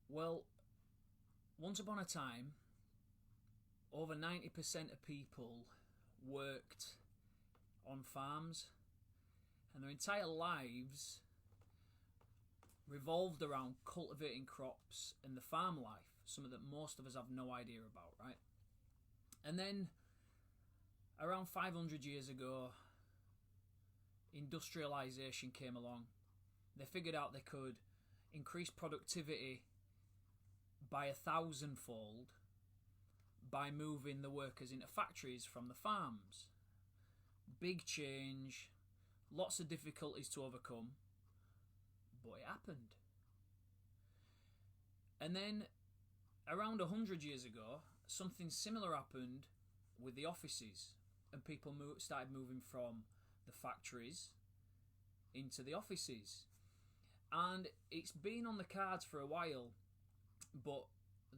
Well, once upon a time, over 90% of people worked on farms, and their entire lives revolved around cultivating crops and the farm life, something that most of us have no idea about, right? And then around 500 years ago, industrialization came along. They figured out they could increase productivity by 1,000-fold by moving the workers into factories from the farms. Big change, lots of difficulties to overcome, but it happened. And then around 100 years ago, something similar happened with the offices, and people started moving from the factories into the offices. And it's been on the cards for a while, but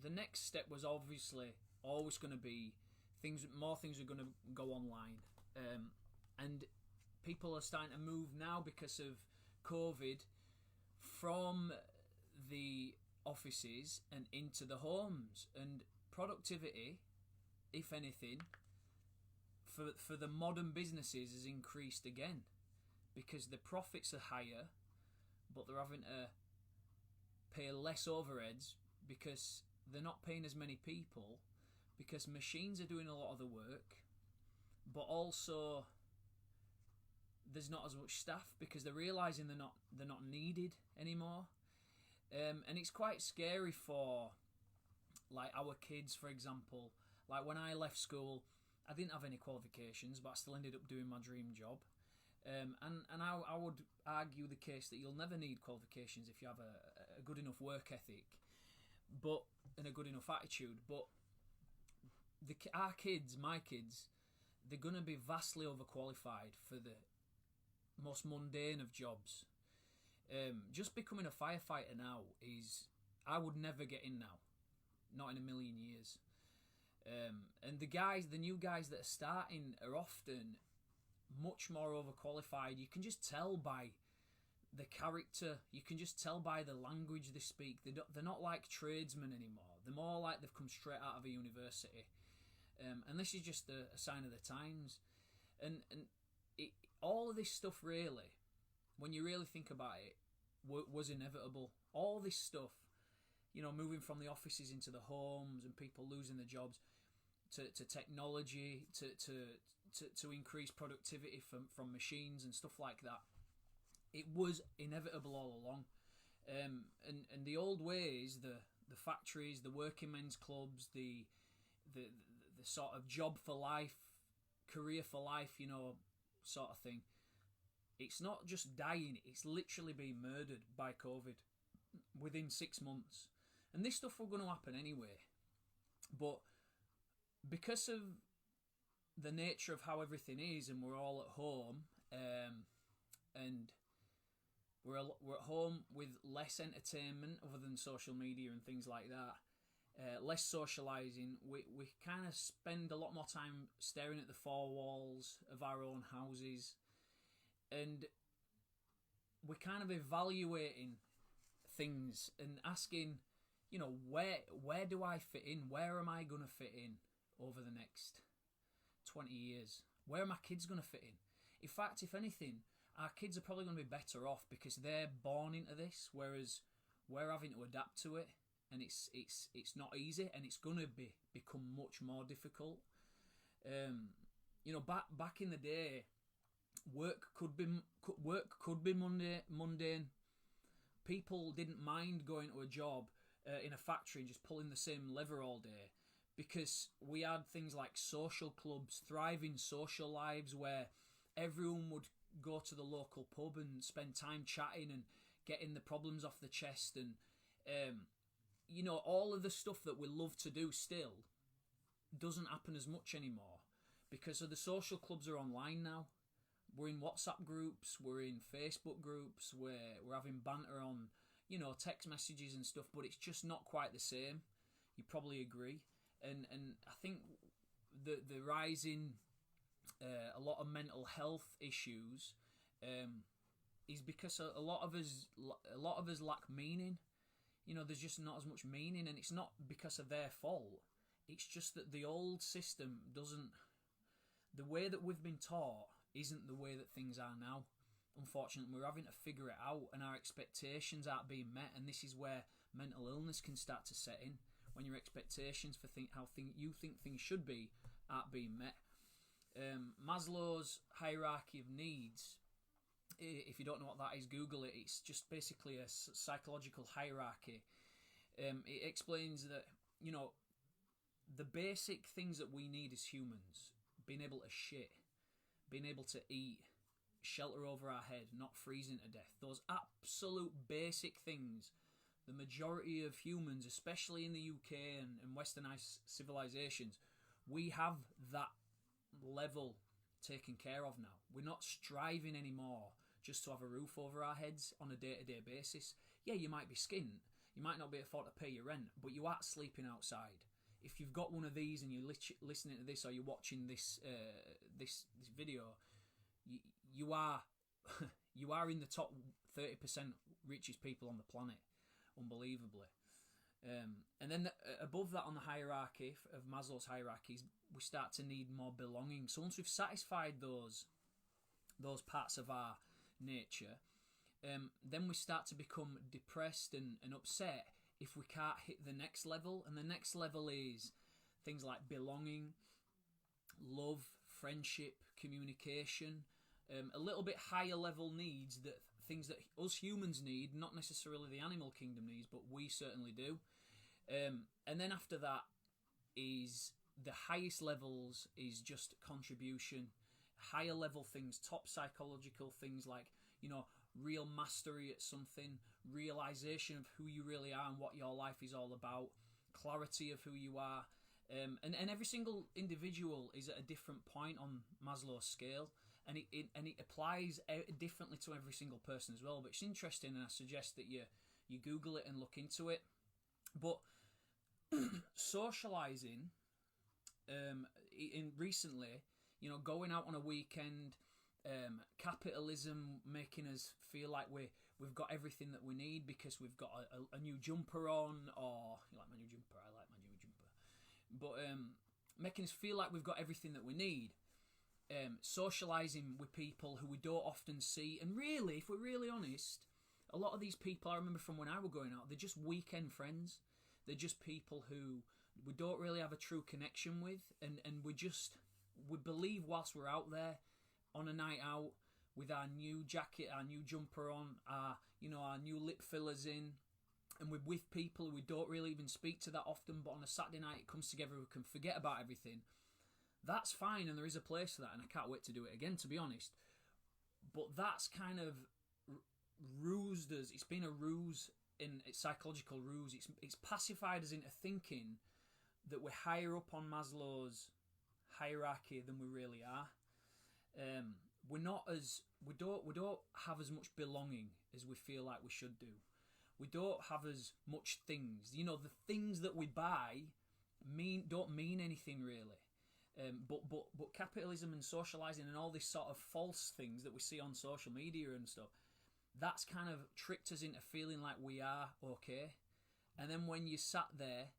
the next step was obviously always going to be more things are going to go online. And people are starting to move now because of COVID from the offices and into the homes, and productivity, if anything, for the modern businesses has increased again because the profits are higher, but they're having to pay less overheads because they're not paying as many people, because machines are doing a lot of the work, but also there's not as much staff because they're realising they're not needed anymore. And it's quite scary for like our kids, for example. Like when I left school, I didn't have any qualifications, but I still ended up doing my dream job. And I would argue the case that you'll never need qualifications if you have a good enough work ethic, but and a good enough attitude. But our kids, my kids, they're going to be vastly overqualified for the most mundane of jobs. Just becoming a firefighter now I would never get in now, not in a million years. And the new guys that are starting are often much more overqualified. You can just tell by the character. You can just tell by the language they speak. They're not like tradesmen anymore. They're more like they've come straight out of a university. And this is just a sign of the times. And all of this stuff, really, when you really think about it, was inevitable. All this stuff, moving from the offices into the homes and people losing their jobs, to technology, to increase productivity from machines and stuff like that. It was inevitable all along. And the old ways, the factories, the working men's clubs, the sort of job for life, career for life, sort of thing. It's not just dying, it's literally being murdered by COVID within 6 months. And this stuff was going to happen anyway. But because of the nature of how everything is, and we're all at home, and we're at home with less entertainment other than social media and things like that, less socialising, we kind of spend a lot more time staring at the four walls of our own houses, and we're kind of evaluating things and asking, where do I fit in? Where am I going to fit in over the next 20 years? Where are my kids going to fit in? In fact, if anything, our kids are probably going to be better off because they're born into this, whereas we're having to adapt to it, and it's not easy, and it's going to become much more difficult. Back in the day, work could be mundane. People didn't mind going to a job in a factory and just pulling the same lever all day, because we had things like social clubs, thriving social lives where everyone would go to the local pub and spend time chatting and getting the problems off the chest, and all of the stuff that we love to do still doesn't happen as much anymore because of the social clubs are online now. We're in WhatsApp groups, we're in Facebook groups, where we're having banter on, text messages and stuff, but it's just not quite the same. You probably agree. And I think the rising a lot of mental health issues is because a lot of us lack meaning. there's just not as much meaning, and it's not because of their fault. It's just that the old system doesn't, the way that we've been taught isn't the way that things are now. Unfortunately, we're having to figure it out, and our expectations aren't being met, and this is where mental illness can start to set in, when your expectations for how you think things should be aren't being met. Maslow's hierarchy of needs, if you don't know what that is, Google it. It's just basically a psychological hierarchy. It explains that, the basic things that we need as humans, being able to shit, being able to eat, shelter over our head, not freezing to death, those absolute basic things, the majority of humans, especially in the UK and westernized civilizations, we have that level taken care of now. We're not striving anymore just to have a roof over our heads on a day-to-day basis. Yeah, you might be skint, you might not be able to afford to pay your rent, but you aren't sleeping outside. If you've got one of these and you're listening to this, or you're watching this this video, you are you are in the top 30% richest people on the planet, unbelievably. And then above that on the hierarchy of Maslow's hierarchies, we start to need more belonging. So once we've satisfied those parts of our nature, then we start to become depressed and upset if we can't hit the next level. And the next level is things like belonging, love, friendship, communication, a little bit higher level needs, that things that us humans need, not necessarily the animal kingdom needs, but we certainly do. And then after that is the highest levels is just contribution, higher level things, top psychological things like, real mastery at something, realization of who you really are and what your life is all about, clarity of who you are. And every single individual is at a different point on Maslow's scale, and it applies differently to every single person as well. But it's interesting, and I suggest that you Google it and look into it. But socializing, in recently, going out on a weekend, capitalism making us feel like we've got everything that we need because we've got a new jumper on, or you like my new jumper? I like my new jumper. But making us feel like we've got everything that we need. Socializing with people who we don't often see, and really, if we're really honest, a lot of these people I remember from when I was going out, they're just weekend friends. They're just people who we don't really have a true connection with, and we believe whilst we're out there on a night out with our new jacket, our new jumper on, our new lip fillers in, and we're with people who we don't really even speak to that often, but on a Saturday night it comes together, we can forget about everything. That's fine, and there is a place for that, and I can't wait to do it again, to be honest. But that's kind of rused us. It's been a ruse, psychological ruse. It's pacified us into thinking that we're higher up on Maslow's hierarchy than we really are. We don't have as much belonging as we feel like we should do. We don't have as much things. The things that we buy don't mean anything really. But capitalism and socializing and all this sort of false things that we see on social media and stuff, that's kind of tricked us into feeling like we are okay. And then when you sat there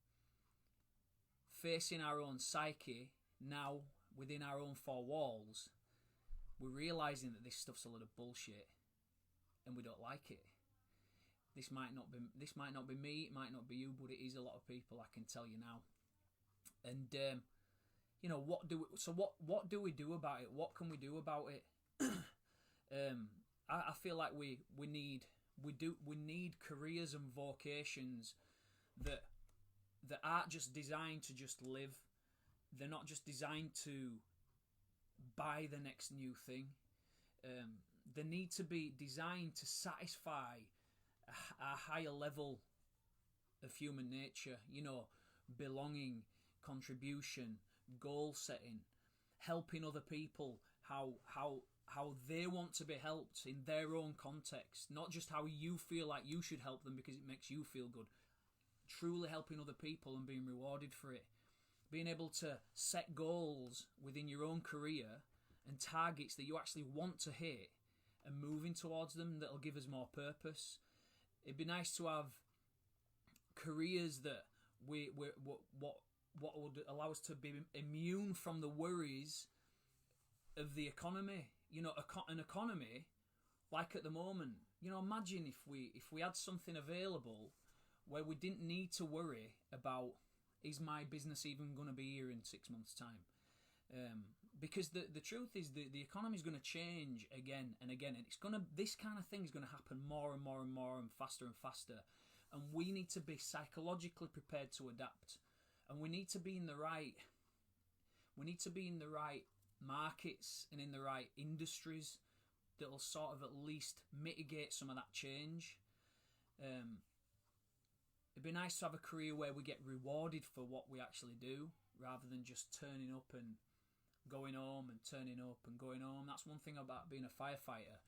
facing our own psyche now within our own four walls, we're realising that this stuff's a lot of bullshit and we don't like it. This might not be me, it might not be you, but it is a lot of people, I can tell you now. And what do we do about it? What can we do about it? I feel like we need careers and vocations that aren't just designed to just live. They're not just designed to buy the next new thing. They need to be designed to satisfy a higher level of human nature. Belonging, contribution, goal setting, helping other people how they want to be helped in their own context, not just how you feel like you should help them because it makes you feel good. Truly helping other people and being rewarded for it. Being able to set goals within your own career and targets that you actually want to hit and moving towards them, that'll give us more purpose. It'd be nice to have careers that what would allow us to be immune from the worries of the economy. You know, an economy like at the moment. You know, imagine if we had something available where we didn't need to worry about, is my business even going to be here in 6 months' time? Because the truth is the economy is going to change again and again, and this kind of thing is going to happen more and more and more and faster, and we need to be psychologically prepared to adapt, and we need to be in the right markets and in the right industries that'll sort of at least mitigate some of that change. It'd be nice to have a career where we get rewarded for what we actually do, rather than just turning up and going home and turning up and going home. That's one thing about being a firefighter.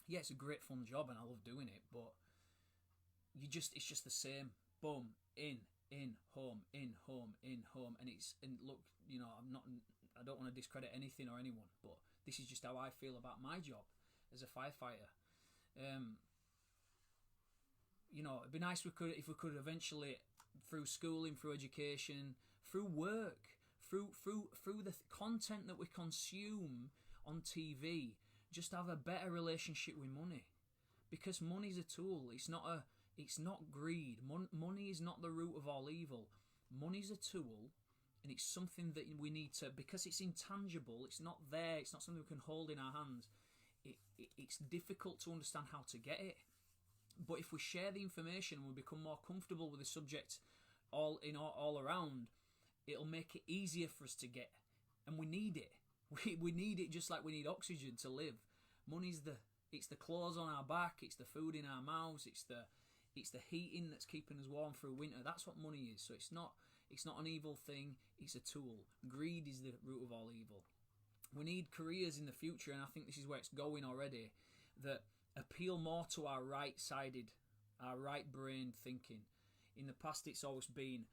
Yeah, it's a great fun job and I love doing it, but it's just the same. Boom, in, home, and look, you know, I don't want to discredit anything or anyone, but this is just how I feel about my job as a firefighter. You know, it'd be nice if we could eventually, through schooling, through education, through work, through the content that we consume on TV, just have a better relationship with money, because money's a tool. It's not greed. Money is not the root of all evil. Money's a tool, and it's something that we need to, because it's intangible. It's not there. It's not something we can hold in our hands. It's difficult to understand how to get it. But if we share the information and we become more comfortable with the subject all around, it'll make it easier for us to get. And we need it. We need it just like we need oxygen to live. Money's it's the clothes on our back, it's the food in our mouths, it's the heating that's keeping us warm through winter. That's what money is. So it's not an evil thing, it's a tool. Greed is the root of all evil. We need careers in the future, and I think this is where it's going already, that appeal more to our right-sided, our right brain thinking. In the past, it's always been,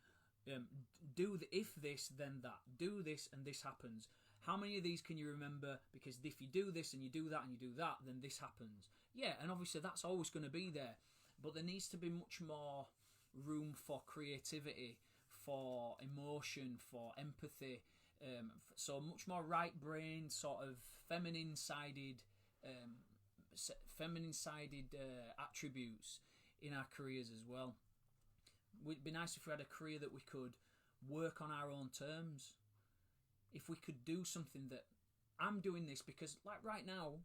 if this, then that. Do this, and this happens. How many of these can you remember? Because if you do this, and you do that, and you do that, then this happens. Yeah, and obviously that's always going to be there. But there needs to be much more room for creativity, for emotion, for empathy. So much more right brain, sort of feminine-sided attributes in our careers as well. It'd be nice if we had a career that we could work on our own terms. If we could do something that, I'm doing this because, like right now,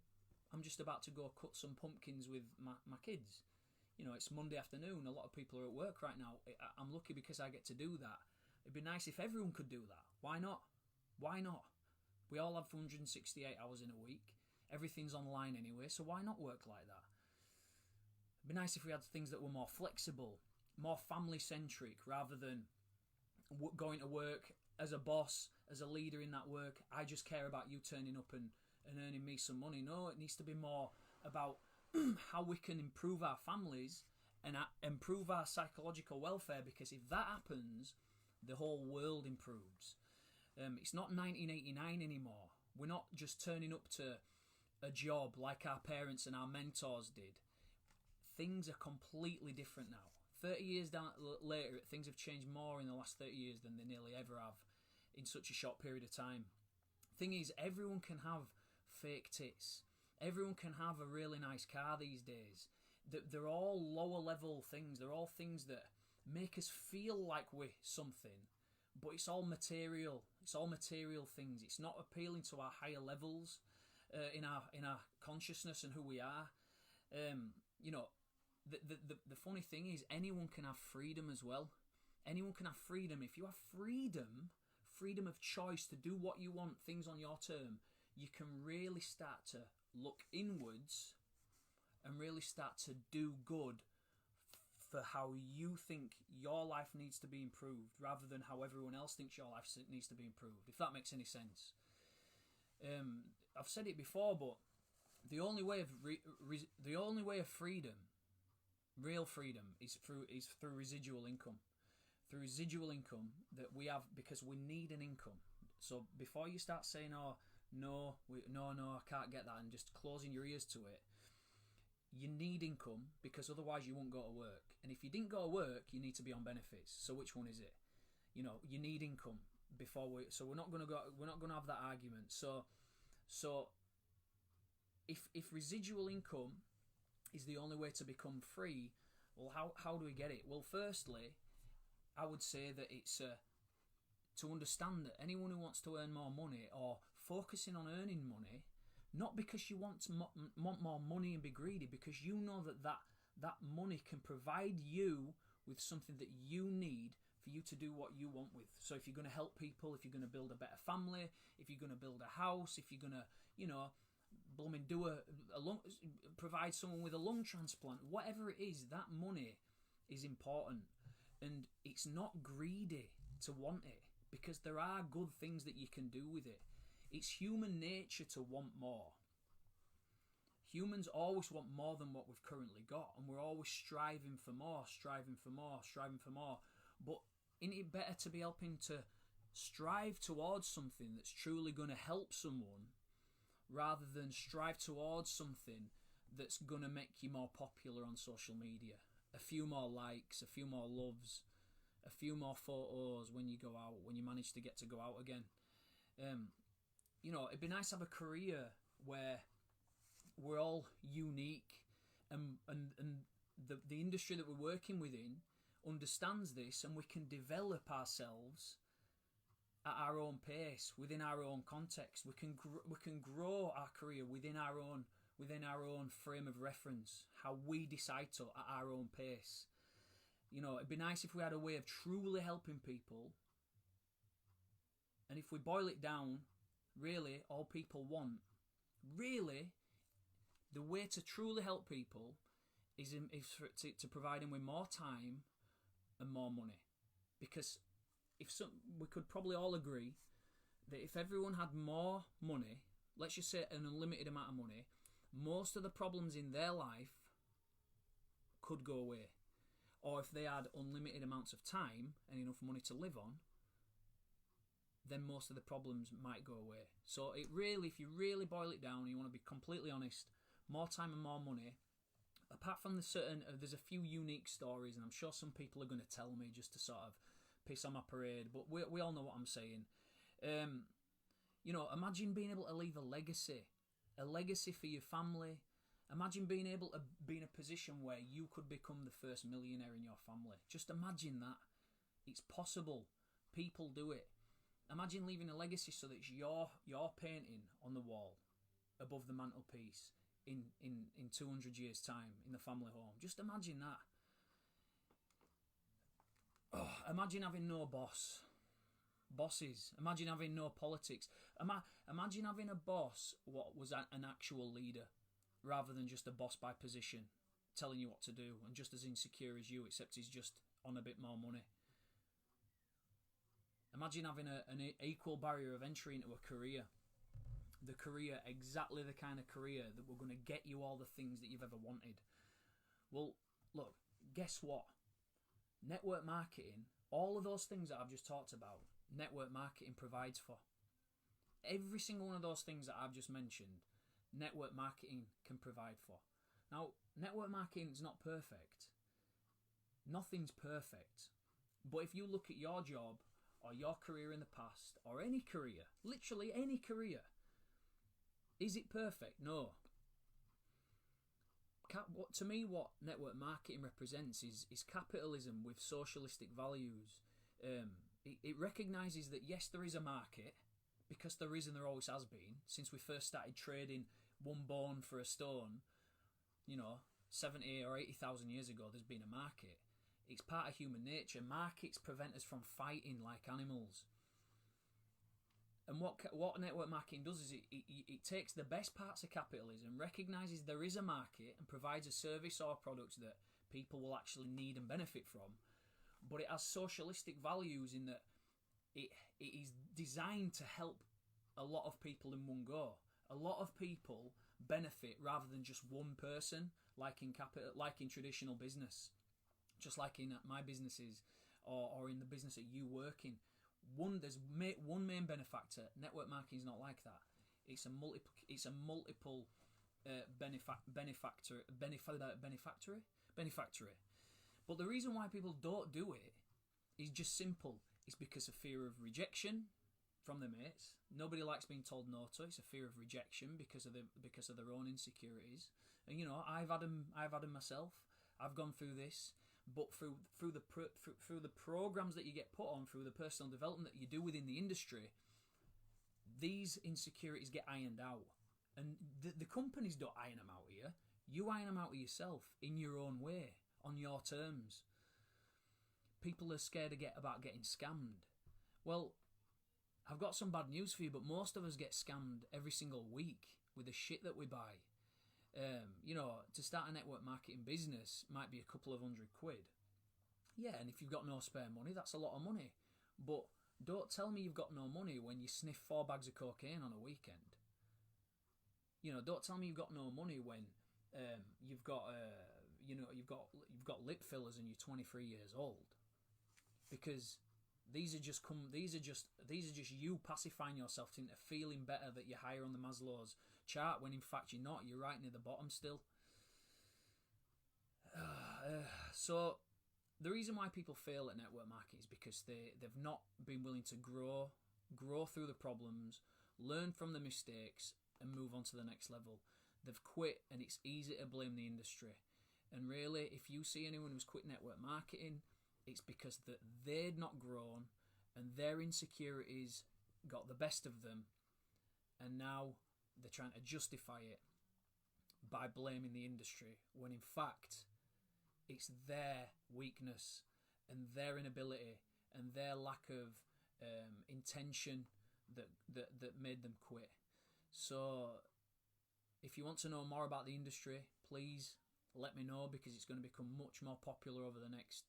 I'm just about to go cut some pumpkins with my kids. You know, it's Monday afternoon. A lot of people are at work right now. I'm lucky because I get to do that. It'd be nice if everyone could do that. Why not? Why not? We all have 168 hours in a week. Everything's online anyway, so why not work like that? It'd be nice if we had things that were more flexible, more family-centric, rather than going to work as a boss, as a leader in that work. I just care about you turning up and earning me some money. No, it needs to be more about how we can improve our families and improve our psychological welfare, because if that happens, the whole world improves. It's not 1989 anymore. We're not just turning up to a job like our parents and our mentors did. Things are completely different now. 30 years later, things have changed more in the last 30 years than they nearly ever have in such a short period of time. Thing is, everyone can have fake tits. Everyone can have a really nice car these days. They're all lower level things. They're all things that make us feel like we're something, but it's all material. It's all material things. It's not appealing to our higher levels in our consciousness and who we are. You know, the funny thing is, anyone can have freedom as well. Anyone can have freedom. If you have freedom of choice to do what you want, things on your term, you can really start to look inwards and really start to do good for how you think your life needs to be improved, rather than how everyone else thinks your life needs to be improved, if that makes any sense. I've said it before, but the only way of freedom, real freedom, is through residual income. Through residual income that we have, because we need an income. So before you start saying, "Oh, no, I can't get that," and just closing your ears to it, you need income because otherwise you won't go to work. And if you didn't go to work, you need to be on benefits. So which one is it? You know, you need income before we. So we're not going to have that argument. So if residual income is the only way to become free, well, how do we get it? Well, firstly, I would say that it's to understand that anyone who wants to earn more money or focusing on earning money, not because you want more money and be greedy, because you know that money can provide you with something that you need for you to do what you want with. So if you're going to help people, if you're going to build a better family, if you're going to build a house, if you're going to, you know, blooming do provide someone with a lung transplant, whatever it is, that money is important. And it's not greedy to want it, because there are good things that you can do with it. It's human nature to want more. Humans always want more than what we've currently got, and we're always striving for more. But isn't it better to be helping to strive towards something that's truly going to help someone, rather than strive towards something that's going to make you more popular on social media? A few more likes, a few more loves, a few more photos when you go out, when you manage to get to go out again. You know, it'd be nice to have a career where we're all unique, and the industry that we're working within understands this, and we can develop ourselves at our own pace, within our own context. We can grow our career within our own frame of reference, how we decide to at our own pace. You know, it'd be nice if we had a way of truly helping people. And if we boil it down, really, all people want, really, the way to truly help people is to provide them with more time and more money. Because we could probably all agree that if everyone had more money, let's just say an unlimited amount of money, most of the problems in their life could go away. Or if they had unlimited amounts of time and enough money to live on, then most of the problems might go away. So it really, if you really boil it down and you want to be completely honest, more time and more money. Apart from there's a few unique stories, and I'm sure some people are going to tell me just to sort of piss on my parade, but we all know what I'm saying. You know, imagine being able to leave a legacy for your family. Imagine being able to be in a position where you could become the first millionaire in your family. Just imagine that. It's possible. People do it. Imagine leaving a legacy so that it's your painting on the wall above the mantelpiece in 200 years' time in the family home. Just imagine that. Oh, imagine having no bosses. Imagine having no politics. Imagine having a boss what was an actual leader, rather than just a boss by position, telling you what to do and just as insecure as you, except he's just on a bit more money. Imagine having an equal barrier of entry into a career. The career, exactly the kind of career that we're going to get you all the things that you've ever wanted. Well, look, guess what? Network marketing, all of those things that I've just talked about, network marketing provides for. Every single one of those things that I've just mentioned, network marketing can provide for. Now, network marketing is not perfect. Nothing's perfect. But if you look at your job or your career in the past, or any career, literally any career, is it perfect? No. To me, what network marketing represents is capitalism with socialistic values. It recognises that yes, there is a market, because there is and there always has been since we first started trading one bone for a stone. You know, 70 or 80,000 years ago, there's been a market. It's part of human nature. Markets prevent us from fighting like animals. And what network marketing does is it takes the best parts of capitalism, recognises there is a market, and provides a service or product that people will actually need and benefit from. But it has socialistic values in that it is designed to help a lot of people in one go. A lot of people benefit rather than just one person, like in traditional business, just like in my businesses or in the business that you work in. There's one main benefactor. Network marketing is not like that. It's a multiple benefactory. But the reason why people don't do it is just simple. It's because of fear of rejection from their mates. Nobody likes being told no to. It's a fear of rejection because of their own insecurities. And I've had them myself. I've gone through this, but through the programs that you get put on, through the personal development that you do within the industry, these insecurities get ironed out. And the companies don't iron them out here. You iron them out of yourself in your own way, on your terms. People are scared about getting scammed. Well, I've got some bad news for you, but most of us get scammed every single week with the shit that we buy. To start a network marketing business might be a couple of £100. Yeah, and if you've got no spare money, that's a lot of money. But don't tell me you've got no money when you sniff 4 bags of cocaine on a weekend. Don't tell me you've got no money when you've got lip fillers and you're 23 years old. Because these are just you pacifying yourself into feeling better that you're higher on the Maslow's chart when in fact you're not. You're right near the bottom still. So the reason why people fail at network marketing is because they've not been willing to grow through the problems, learn from the mistakes, and move on to the next level. They've quit, and it's easy to blame the industry. And really, if you see anyone who's quit network marketing, it's because that they'd not grown and their insecurities got the best of them, and now they're trying to justify it by blaming the industry, when in fact it's their weakness and their inability and their lack of intention that made them quit. So if you want to know more about the industry, please let me know, because it's going to become much more popular over the next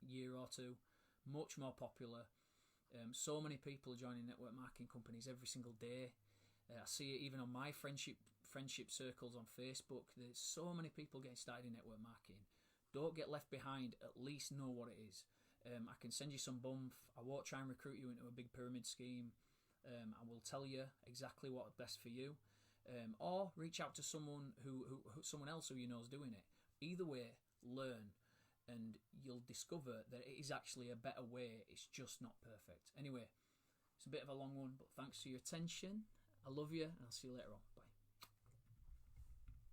year or two. Much more popular. So many people are joining network marketing companies every single day. I see it even on my friendship circles on Facebook. There's so many people getting started in network marketing. Don't get left behind. At least know what it is. I can send you some bumf. I won't try and recruit you into a big pyramid scheme. I will tell you exactly what's best for you. Or reach out to someone someone else who you know is doing it. Either way, learn, and you'll discover that it is actually a better way. It's just not perfect. Anyway, it's a bit of a long one, but thanks for your attention. I love you, and I'll see you later on.